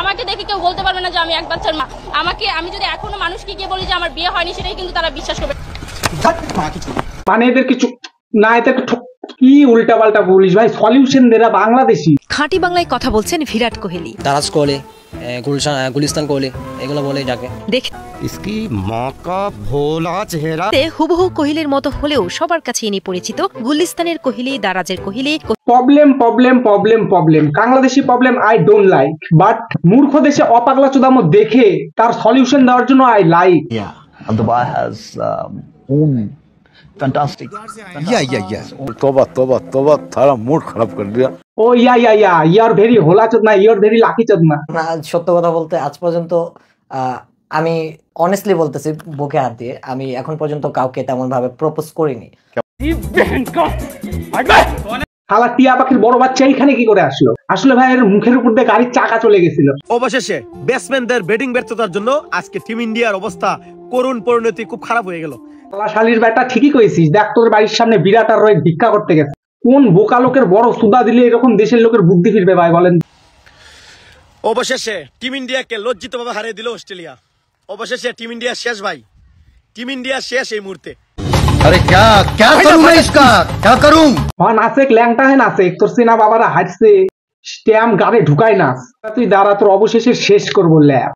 আমাকে দেখে কেউ বলতে পারবে না যে আমি এক বাচ্চার মা। আমি যদি এখনো মানুষকে গিয়ে বলি যে আমার বিয়ে হয়নি, সেটাই কিন্তু তারা বিশ্বাস করবে। মানে এদের কিছু না, এদের কি উল্টা পাল্টা বলিস ভাই, সলিউশন দেরা বাংলাদেশি। খাঁটি বাংলায় কথা বলছেন বিরাট কোহলি, তারাজ কোহলি, গুলিস্তান কোহলি, এগুলো বলে যাকে দেখ इसकी माँ का भोला चेहरा। হুবহু কোহলির মতো হলেও সবার কাছে ইনি পরিচিত গুলিস্তানের কোহলি, দারাজের Kohli. Problem Bangladeshi problem I don't like, but মূর্খ দেশে অপাগলা চোদামো দেখে তার সলিউশন দেওয়ার জন্য I like. Dubai has own fantastic. Yeah. तोबा थारा मूड खराब कर दिया। ও ইয়া your very Hola চোদনা, your very lucky চোদনা। না, সত্য কথা বলতে আজ পর্যন্ত আমি অনেস্টলি বলতেছি বুকে হাত দিয়ে, আমি এখন পর্যন্ত কাউকে তেমন ভাবে প্রপোজ করিনি। শালা টিয়া পাখির বড় বাচ্চা এইখানে কি করে আসলো? আসলে ভাই এর মুখের উপর দিয়ে গাড়ির চাকা চলে গেছিল। অবশেষে ব্যাটসম্যানদের ব্যাটিং ব্যর্থতার জন্য আজকে টিম ইন্ডিয়ার অবস্থা করুণ পরিণতি, খুব খারাপ হয়ে গেল। শালা শালির ব্যাটা ঠিকই কইছিস, দেখ তোর বাড়ির সামনে বিরাট আর রোহিত ভিক্ষা করতে গেছে। কোন বোকা লোকের বড় সুদা দিলে এরকম দেশের লোকের বুদ্ধি ফিরবে ভাই বলেন? অবশেষে টিম ইন্ডিয়াকে লজ্জিতভাবে হারিয়ে দিল অস্ট্রেলিয়া। অবশেষে টিম ইন্ডিয়া শেষ ভাই, টিম ইন্ডিয়া শেষ এই মুহূর্তে। अरे क्या करूं मैं इसका, क्या करूं? হ্যাঁ নাসেক ল্যাংটা হে নাসেক, তোর সিনা বাবারা হাঁটছে স্ট্যাম্প গাড়ে ঢুকায় নাস। তুই দাঁড়া, তোর অবশেষে শেষ করবো ল্যাব।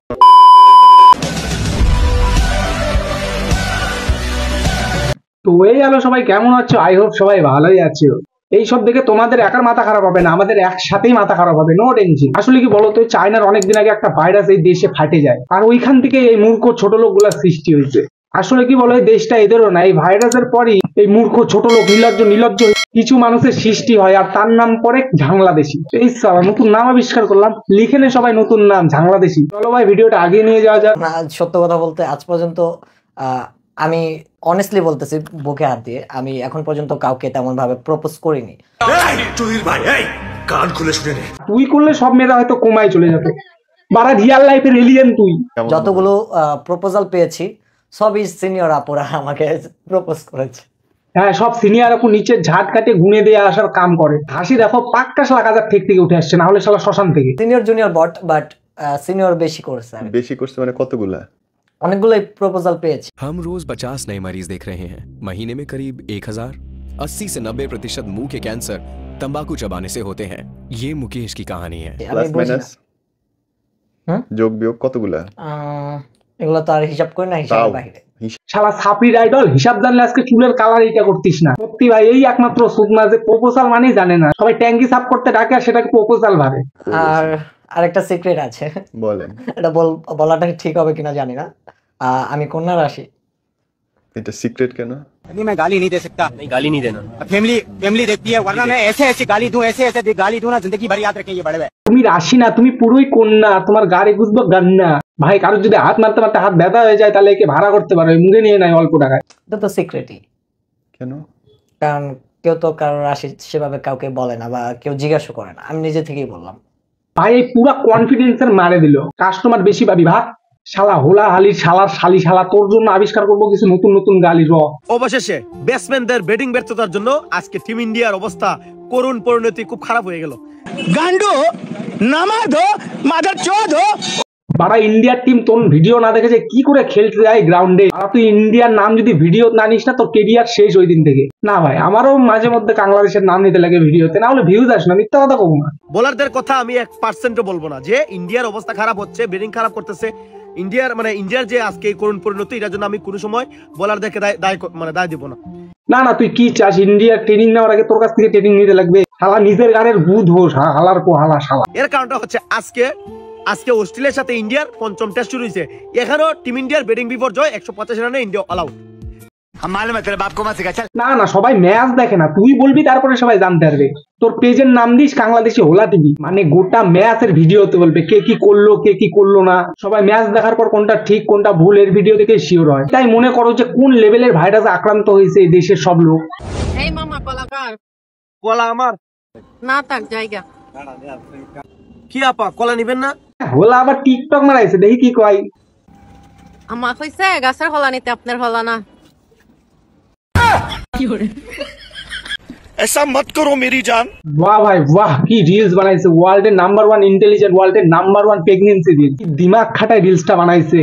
তো এই হলো সবাই, কেমন আছো? আই হোপ সবাই ভালোই আছো। এইসব দেখে তোমাদের একার মাথা খারাপ হবে না, আমাদের একসাথেই মাথা খারাপ হবে, নো টেনশন। আসলে কি বলতো, চায়নার অনেকদিন আগে একটা ভাইরাস এই দেশে ফাটে যায়, আর ওইখান থেকে এই মূর্খ ছোট লোক গুলা সৃষ্টি হয়েছে। আসলে কি বলো, এই দেশটা এদেরও না, এই ভাইরাসের পরই এই মূর্খ ছোট লোক নির্লজ্জ কিছু মানুষের সৃষ্টি হয়, আর তার নাম পরে ঝাংলাদেশি। এই সালা নতুন নাম আবিষ্কার করলাম, লিখে নে সবাই নতুন নাম ঝাংলাদেশি। চলো ভাই ভিডিওটা আগে নিয়ে যাওয়া যাক। না, সত্য কথা বলতে আজ পর্যন্ত আমি অনেস্টলি বলতেছি বুকে হাত দিয়ে, আমি এখন পর্যন্ত কাউকে তেমন ভাবে প্রপোজ করিনি। তুই করলে সব মেয়েরা হয়তো কমায় চলে যেত, বারা রিয়াল লাইফের এলিয়েন তুই। যতগুলো প্রপোজাল পেয়েছি সবই সিনিয়র আপুরা আমাকে প্রপোজ করেছে। হ্যাঁ, সব সিনিয়র আপু নিচের ঝাট কাটে গুনে দিয়ে আসার কাম করে। হাসি দেখো পাক্কা শালা কাজার থেকে উঠে আসছে, না হলে শালা শ্মশান থেকে। Senior junior but, but senior বেশি করছে। মানে কতগুলা? অনেকগুলোই প্রপোজাল পেয়েছি। हम रोज 50 नए मरीज देख रहे हैं, महीने में करीब 1000। 80 से 90% मुंह के कैंसर तंबाकू चबाने से होते हैं। ये मुकेश की कहानी है। প্লাস মাইনাস যোগ বিয়োগ কতগুলা? এগুলো তো আর হিসাব করি না, হিসাবের বাইরে। শালা সাপির আইডল, হিসাব জানলে আজকে চুলের কালার এইটা করতিস না। সত্যি ভাই, এই একমাত্র সুদনা যে প্রপোজাল মানেই জানে না, সবাই ট্যাঙ্কি সাফ করতে ডাকে আর সেটাকে প্রপোজাল ভাবে। আর আরেকটা সিক্রেট আছে, বলেন। এটা বলাটা ঠিক হবে কিনা জানি না, আমি কন্যা রাশি। এটা সিক্রেট কেন? मैं गाली नहीं दे सकता। नहीं, गाली नहीं देना। फैमिली देखती है, वरना मैं ऐसे गाली दूं, ऐसे गाली दूं ना, जिंदगी भर याद रखेंगे बड़े भाई। তুমি রাশি না, তুমি পুরোই কন্যা, তোমার গাড়ি বুঝবো গান্না। ভাই কারোর যদি হাত মারতে মারতে হাত ব্যথা হয়ে যায়, তাহলে একে ভাড়া করতে পারো, মুখে নিয়ে নেয় অল্প টাকায়। এটা তো সিক্রেটই। কেন? কারণ কেউ তো কারোর রাশি সেভাবে কাউকে বলে না, বা কেউ জিজ্ঞাসা করে না, আমি নিজে থেকেই বললাম। ভাই এই পুরা কনফিডেন্সের মারে দিল, কাস্টমার বেশি পাবি ভাই। শালা হোলা হালির শালার শালি শালা, তোর জন্য আবিষ্কার করবো কিছু নতুন গালি র। অবশেষে ব্যাটসম্যানদের ব্যাটিং ব্যর্থতার জন্য আজকে টিম ইন্ডিয়ার অবস্থা করুণ পরিণতি, খুব খারাপ হয়ে গেল। गांडू नमक हो मादर चौध हो। বারা ইন্ডিয়ার টিম তোর ভিডিও না দেখেছে কি করে খেলতে যায় গ্রাউন্ডে, আর তুই ইন্ডিয়ার নাম যদি ভিডিও না নিস না, তোর কেরিয়ার শেষ ওই দিন থেকে। না ভাই, আমারও মাঝে মধ্যে বাংলাদেশের নাম নিতে লাগে ভিডিওতে, না হলে ভিউজ আসে না, মিথ্যা কথা কব না। বোলারদের কথা আমি 1% বলবো না যে ইন্ডিয়ার অবস্থা খারাপ হচ্ছে, ব্যাটিং খারাপ করতেছে ইন্ডিয়ার যে আজকে করুণ পরিণতি, এটার জন্য আমি কোনো সময় বোলারদেরকে দায় দিব না। না তুই কি চাস, ইন্ডিয়ার ট্রেনিং নেওয়ার আগে তোর কাছ থেকে ট্রেনিং নিতে লাগবে? শালা নিজের গানের বুধ হোস, হালার পো হালা শালা। এর কারণটা হচ্ছে আজকে অস্ট্রেলিয়ার সাথে ইন্ডিয়ার পঞ্চম টেস্ট শুরু হয়েছে, এখানেও টিম ইন্ডিয়ার ব্যাটিং বিপর্যয়, 185 রানে ইন্ডিয়া অল আউট। না সবাই ম্যাচ দেখে না, তুই বলবি তারপরে সবাই জানতে পারবে। তোর পেজের নাম দিস বাংলাদেশি হোলা টিভি, মানে গোটা ম্যাচের ভিডিও হতে বলবে, কে কি করলো না। সবাই ম্যাচ দেখার পর কোনটা ঠিক কোনটা ভুল এর ভিডিও দেখে শিওর হয়। তাই মনে করো যে কোন লেভেলের ভাইরাস আক্রান্ত হয়েছে এই দেশের সব লোক। এই মামা কলাকার কলা আমার না থাক জায়গা। কি আপা কলা নিবেন না? হোলা আবার টিকটক মারাইছে, দেখি কি কয়। আমার কইছে গাছের হলা নিতে, আপনার হলা না। ऐसा मत करो मेरी जान। বাহ ভাই বাহ, কি রিলস বানাইছে! ওয়ার্ল্ডের নাম্বার 1 ইন্টেলিজেন্ট, ওয়ার্ল্ডের নাম্বার 1 প্রেগন্যান্সি রিল, কি দিমাগ খাটায় রিলসটা বানাইছে।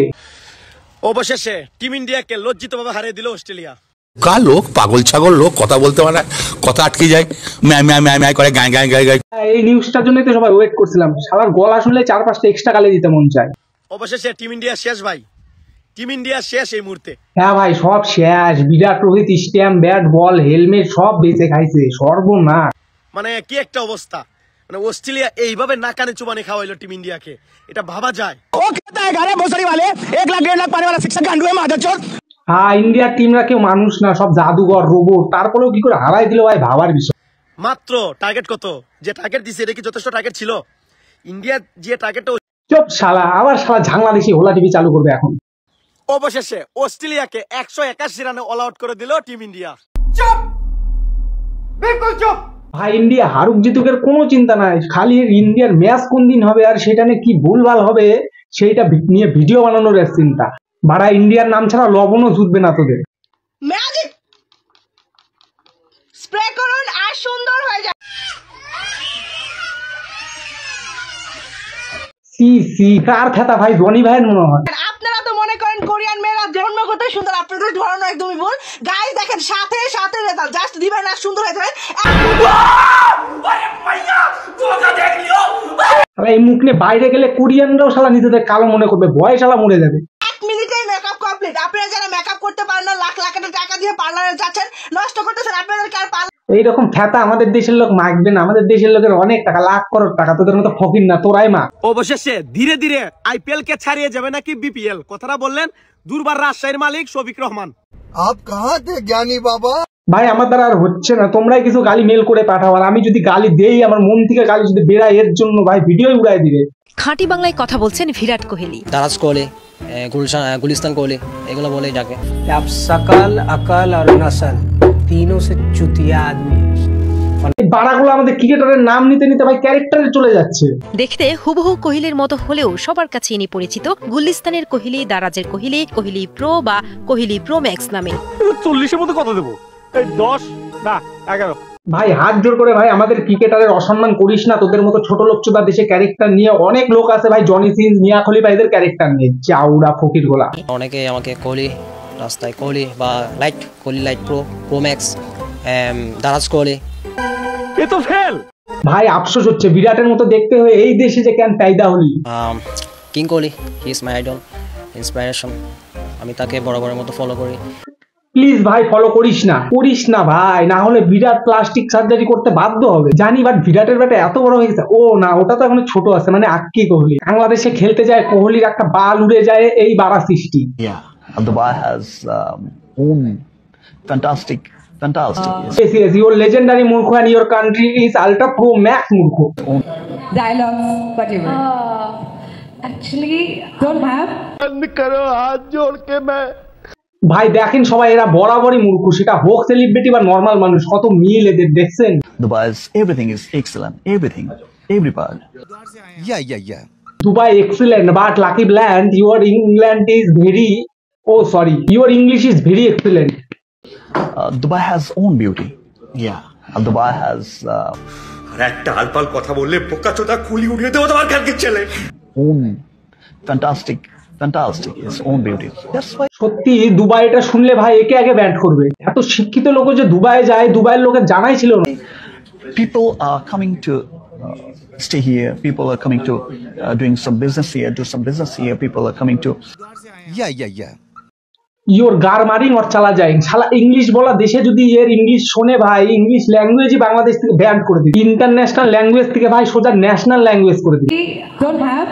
অবশেষে টিম ইন্ডিয়াকে লজ্জিতভাবে হারিয়ে দিল অস্ট্রেলিয়া। কার লোক, পাগল ছাগল লোক, কথা বলতে পারে না, কথা আটকে যায়, ম্যায় ম্যায় ম্যায় ম্যায় করে, গায় গায় গায় গায়। এই নিউজটার জন্যই তো সবাই ওয়েট করছিলাম। শালার গলা শুনলে 4-5টা এক্সট্রা গালি দিতে মন চায়। অবশেষে টিম ইন্ডিয়া শেষ ভাই, টিম ইন্ডিয়া শেষ এই মুহূর্তে। হ্যাঁ ভাই, সব শেষ। বিরাট রোহিত, স্ট্যাম্প, ব্যাট, বল, হেলমেট সব বেঁচে খাইছে। সর্বনাশ। মানে কি একটা অবস্থা, মানে অস্ট্রেলিয়া এইভাবে নাকানে চুবানি খাওয়াইলো টিম ইন্ডিয়াকে, এটা ভাবা যায়? ও कहता है गाने भोसड़ी वाले 1 लाख 1.5 लाख पाने वाला शिक्षक गांडू है मादरचोद। হ্যাঁ, ইন্ডিয়ার টিমরা কেউ মানুষ না, সব জাদুঘর, রোবট। তারপরেও কি করে হারাই দিল ভাই, ভাবার বিষয়। মাত্র টার্গেট কত, যে টার্গেট দিছে এটা কি যথেষ্ট টার্গেট ছিল? ইন্ডিয়া যে টার্গেটটা। চুপ শালা, আবার শালা বাংলাদেশি হোলা টিভি চালু করবে এখন। অবশেষে অস্ট্রেলিয়াকে 181 রানে অল আউট করে দিল টিম ইন্ডিয়া। চুপ, বিলকুল চুপ। ভাই ইন্ডিয়া হারুক জিতুকের কোনো চিন্তা নাই, খালি ইন্ডিয়ার ম্যাচ কোন দিন হবে আর সেটা নিয়ে কি ভুলভাল হবে সেইটা নিয়ে ভিডিও বানানোর চিন্তা। ভাড়া ইন্ডিয়ার নাম ছাড়া লবণও জুটবে না তোদের। ম্যাজিক স্প্রে করুন আর সুন্দর হয়ে যায়। সি সি, কার খেতা ভাই? জনি ভাইয়ের মনে হয়। আপনারা তো মনে করেন কোরিয়ান মেয়েরা জন্মগত সুন্দর, আপনাদের ধরনের একদমই ভুল। গাইস দেখেন, সাথে সাথে রেজাল্ট, জাস্ট দিবেন আর সুন্দর হয়ে যাবেন। এই মুখ নিয়ে বাইরে গেলে কোরিয়ানরাও শালা নিজেদের কালো মনে করবে, ভয় শালা মরে যাবে। 1 মিনিটেই মেকআপ কমপ্লিট। আপনারা যারা মেকআপ করতে পারেন না, লাখ লাখ টাকা দিয়ে পার্লারে যাচ্ছেন, নষ্ট করতেছেন আপনাদেরকে আর এইরকম খেতা আমাদের দেশের লোক মাখবে না। আমাদের দেশের লোকের অনেক টাকা, লাখ করোড় টাকা। তোদের মতো ফকির না, তোরাই মা। অবশেষে ধীরে ধীরে আইপিএল কে ছাড়িয়ে যাবে নাকি বিপিএল, কথাটা বললেন দুর্বার রাজশাহীর মালিক শফিক রহমান। আপ কাহা থে জ্ঞানী বাবা? ভাই আমার দ্বারা আর হচ্ছে না, তোমরাই কিছু গালি মেল করে পাঠাও। আর আমি যদি গালি দেই, আমার মন থেকে গালি যদি বেরায়, এর জন্য ভাই ভিডিওই উড়াই দিবে। খাঁটি বাংলায় কথা বলছেন বিরাট কোহলি। দারাজ কোহলি, গুলিস্তান কোহলি, এগুলো বলেই ডাকে। आप शकल अकल और नस्ल तीनों से चुतिया आदमी। এই বাড়াগুলো আমাদের ক্রিকেটারের নাম নিতে নিতে ভাই ক্যারেক্টারে চলে যাচ্ছে। দেখতে হুবহু কোহলির মতো হলেও সবার কাছে ইনি পরিচিত গুলিস্তানের কোহলি, দারাজের কোহলি, কোহলি প্রো বা কোহলি প্রো ম্যাক্স নামে। 40-এর মধ্যে কত দেবো? এই 10 না 11। ভাই হাত জোর করে ভাই আমাদের ক্রিকেটারের অসম্মান করিস না। তোদের মতো ছোট লোক চোদা দেশে ক্যারেক্টার নিয়ে অনেক লোক আছে ভাই, জনি সিন্স, মিয়া খলিফা, এদের ক্যারেক্টার নিয়ে চাউড়া ফকির গোলা। অনেকে আমাকে কোহলি, রাস্তায় কোহলি বা light, Kohli light pro, pro max, Daraz Kohli. এ তো ফেল ভাই। আফসোস হচ্ছে বিরাটের মতো দেখতে হয়ে এই দেশে যে কেন পাইদা হলি। King Kohli, he is my idol, inspiration. আমি তাকে বরাবরের মতো ফলো করি। প্লিজ ভাই ফলো করিস না ভাই, না হলে বিরাট প্লাস্টিক সার্জারি করতে বাধ্য হবে জানি। বাট বিরাটের ব্যাটা এত বড় হয়ে গেছে। ও না, ওটা তো এখন ছোট আছে, মানে আক্কি কোহলি। বাংলাদেশে খেলতে যায়, কোহলির একটা বাল উড়ে যায়, এই বাড়া সৃষ্টি। Dubai has own fantastic. Yes, your legendary Murkho and your country is Ultra Pro Max Murkho. Dialogues, whatever. Actually, don't have. ভাই দেখেন সবাই, এরা বরাবরই মূর্খ, সেটা হোক সেলিব্রিটি বা নর্মাল মানুষ। কত মিল এদের, দেখছেন? Dubai's everything is excellent. Everything, every part. Yeah. Dubai excellent, but lucky bland, your England is very. Oh, sorry, your English is very excellent. Dubai has own beauty. Yeah. Dubai has একটা আলপাল কথা বললে বোকাচোদা কুলি উড়িয়ে দেবো তোমার কালকে ছেলে। own fantastic, its own beauty. That's why সত্যি দুবাই এটা শুনলে ভাই একে আগে ব্যান্ড করবে। এত শিক্ষিত লোক যে দুবাই যায়, দুবাইয়ের লোকের জানাই ছিল না। people are coming to stay here. People are coming to doing some business here, do some business here. People are coming to. Yeah. Your গার মারিং ওর চালা যায়। শালা ইংলিশ বলা দেশে যদি এর ইংলিশ শোনে ভাই, ইংলিশ ল্যাঙ্গুয়েজই বাংলাদেশ থেকে ব্যান করে দিবে। ইন্টারন্যাশনাল ল্যাঙ্গুয়েজ থেকে ভাই সোজা ন্যাশনাল ল্যাঙ্গুয়েজ করে দিবে। Don't have.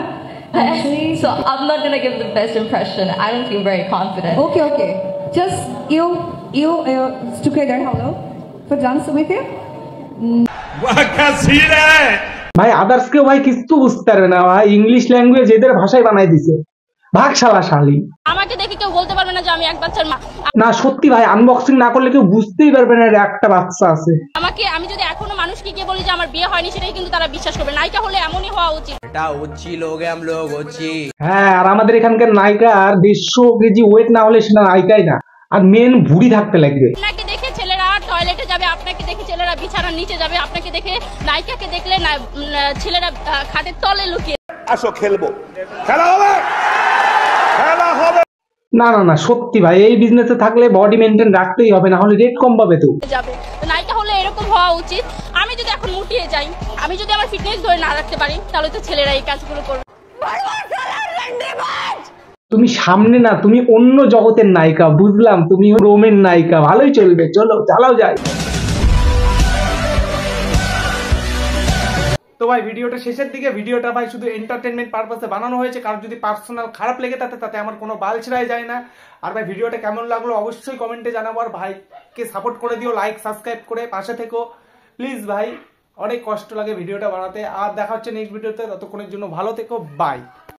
Actually, so I'm not gonna give the best impression. I don't feel very confident. Okay. Just you together. Hello. For dance with you. ভাই others কেউ ভাই কিছু বুঝতে পারবে না ভাই, ইংলিশ ল্যাঙ্গুয়েজ এদের ভাষায় বানাই দিছে। ভাগ শালা শালি। আমাকে দেখে কেউ বলতে পারবে না যে আমি এক বাচ্চার মা। না সত্যি ভাই, আনবক্সিং না করলে কেউ বুঝতেই পারবে না একটা বাচ্চা আছে। আমি যদি এখনো মানুষকে গিয়ে বলি যে আমার বিয়ে হয়নি, সেটাই কিন্তু তারা বিশ্বাস করবে। নায়িকা হলে এমনই হওয়া উচিত। হ্যাঁ, আর আমাদের এখানকার নায়িকার 150 কেজি ওয়েট না হলে সেটা নায়িকাই না, আর মেন ভুড়ি থাকতে লাগবে। আপনাকে দেখে ছেলেরা টয়লেটে যাবে, আপনাকে দেখে ছেলেরা ছেলেরা বিছানার নিচে যাবে, আপনাকে দেখে নায়িকাকে দেখলে ছেলেরা খাটের তলে লুকিয়ে আসো খেলবো, খেলা হবে, খেলা হবে। না না না, সত্যি ভাই, এই বিজনেসে থাকলে বডি মেনটেন রাখতেই হবে, না হলে রেট কম পাবে তো। যাবে নায়িকা হলে এরকম হওয়া উচিত। আমি যদি এখন মুটিয়ে যাই, আমি যদি আমার ফিটনেস ধরে না রাখতে পারি, তাহলে তো ছেলেরা এই কাজগুলো করবে। তুমি সামনে না, তুমি অন্য জগতের নায়িকা, বুঝলাম, তুমি রোমের নায়িকা, ভালোই চলবে, চলো চালাও যায়। তো ভাই ভিডিওটা শেষের দিকে, ভিডিওটা ভাই শুধু এন্টারটেনমেন্ট পারপাসে বানানো হয়েছে, কারণ যদি পার্সোনাল খারাপ লেগে থাকে তাতে আমার কোনো বাল ছেড়াই যায় না। আর ভাই ভিডিওটা কেমন লাগলো অবশ্যই কমেন্টে জানাবো, আর ভাইকে সাপোর্ট করে দিও, লাইক সাবস্ক্রাইব করে পাশে থেকো প্লিজ ভাই, অনেক কষ্ট লাগে ভিডিওটা বানাতে। আর দেখা হচ্ছে নেক্সট ভিডিওতে, ততক্ষণের জন্য ভালো থেকো, বাই।